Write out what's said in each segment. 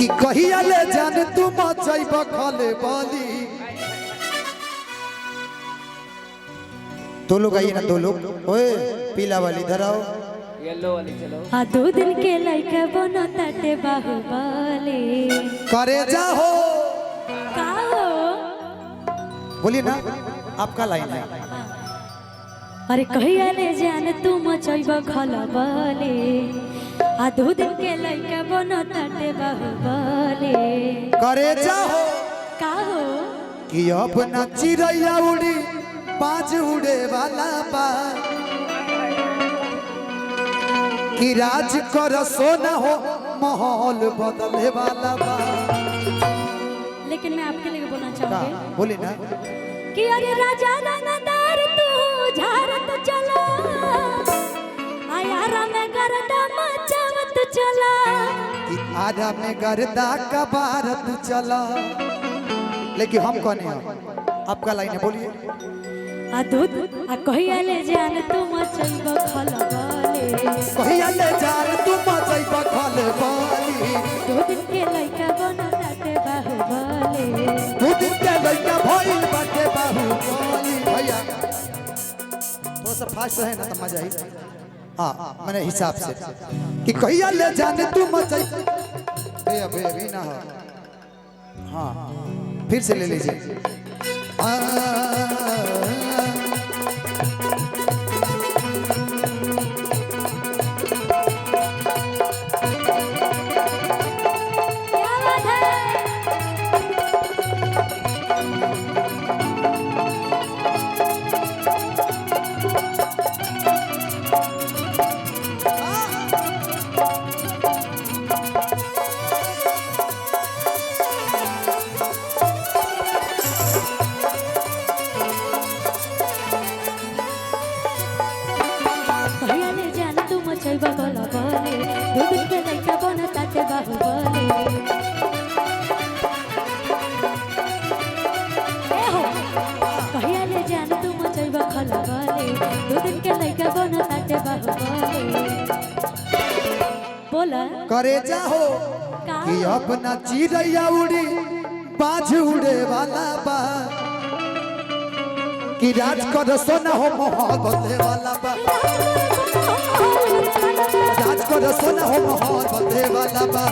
कि कहिया ले जान तू मचैब खले बाली। दो लोग आइए ना, दो लोग। ओए पीला वाली धराओ, येलो वाली चलो। हाँ 2 दिन के लइका बनो ताटे बाहुबली। करे जाहो का हो? बोलिए ना, आपका लाइन है। अरे कहिया ले जान तू मचैब खलबली। 2 दिन के लइका बनो ताटे बाहुबली। करे जाहो का हो? कि अब न चिड़ैया उड़ी बाज उड़े वाला बा। कि राज कर सोना हो माहौल बदले वाला बा। लेकिन मैं आपके लिए बोलना चाहूंगी, बोली ना कि अरे राजा रंगदार तू झारत चला, आयारा में गर्दा मचावत चला। कि आरा में गर्दा का भारत चला। लेकिन हम कौन है? आपका लाइन है, बोलिए। कहिया ले जान तू मचैब खलबली। कहिया ले जान तू मचैब खलबली। 2 दिन के लइका बनो ताटे बाहुबली। 2 दिन के लइका भइल बाटे बाहुबली। भैया थोड़ा सा फास्ट है ना तो मजा आई। हाँ मैंने हिसाब से कि कहिया ले जान तू मचैब। भैया भैया भी ना हो। हाँ फिर से ले लीजिए। मचैब खलबली। 2 दिन के लइका बनो ताटे बाहुबली। कहिया ले जान तू मचैब खलबली। 2 दिन के लइका बनो ताटे बाहुबली। बोला करे जाहो कि अपना चिड़ैया उड़ी बाज उड़े वाला बा। कि राज कर सोना हो माहौल बदले वाला बा। राज कर सोना हो माहौल बदले वाला बा।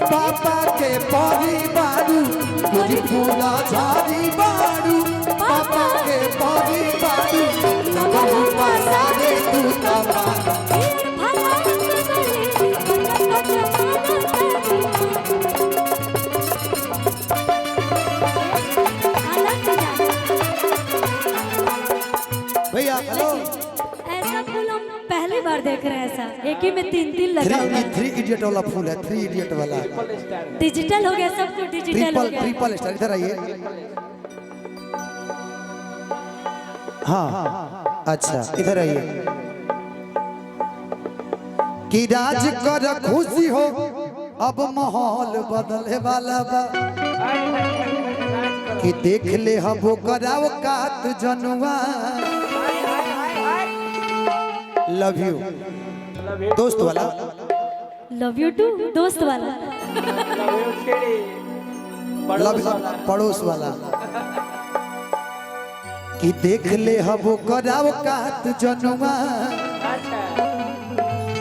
पापा के परिवारू तुझी फूला झाड़ी बारू। पापा के परिवारू नगरू पासारे तू तमा। भैया हेलो, ऐसा फूल हम पहली बार देख रहे हैं। ऐसा एक ही में 3 लगा हुआ है। 3 इडियट वाला फूल है। 3 इडियट वाला डिजिटल हो गया, सब कुछ डिजिटल हो गया। Triple star. इधर आइए। हाँ अच्छा इधर आइए। कि राज कर खुशी हो अब माहौल बदले वाला बा। कि देख ले हबो कराओ कात जनुआ। लव यू दोस्त वाला। लव यू टू दोस्त वाला। लव पड़ोस वाला। कि देख ले हबो कराओ कात जनुआ।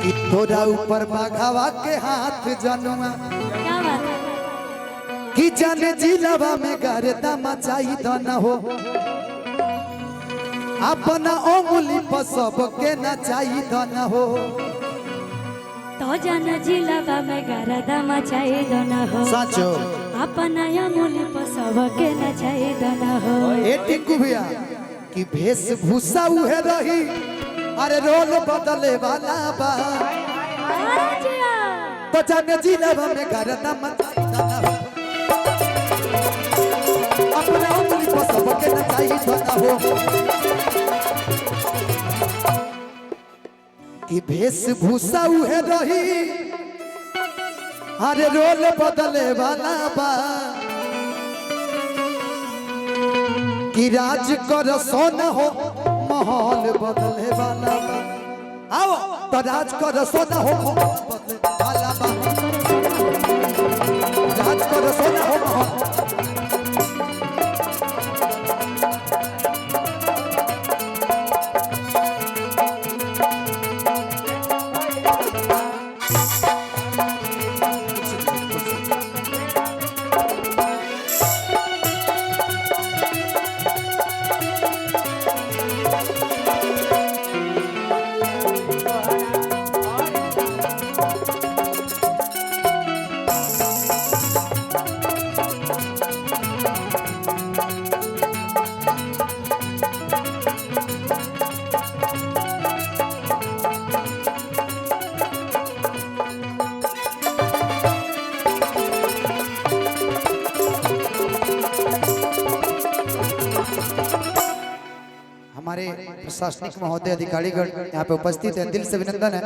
कि तोरा ऊपर बाघावा के हाथ जनुआ। क्या बात है? कि जाने जिलावा में गर्दा मचाई न हो। अपना उंगली पर सबके नचाई न हो। तो जान जिलावा में गर्दा मचाई न हो। साचो अपना उंगली पर सबके नचाई न हो। ए टिकू भैया कि वेशभूषा उहे रही। अरे रोल बदले वाला बा। तो जाने जिलावा में गर्दा मचाई न हो। अपना उंगली पर सबके नचाई न हो। कि वेशभूषा उहे रही। अरे रोल बदले वाला बा। कि राज कर सोना हो माहौल बदले वाला बा। आओ तो राज कर सोना हो मोहब्बत वाला बा राज कर सोना हो मोहब्बत हमारे प्रशासनिक महोदय अधिकारीगण यहाँ पे उपस्थित हैं, दिल से अभिनंदन है।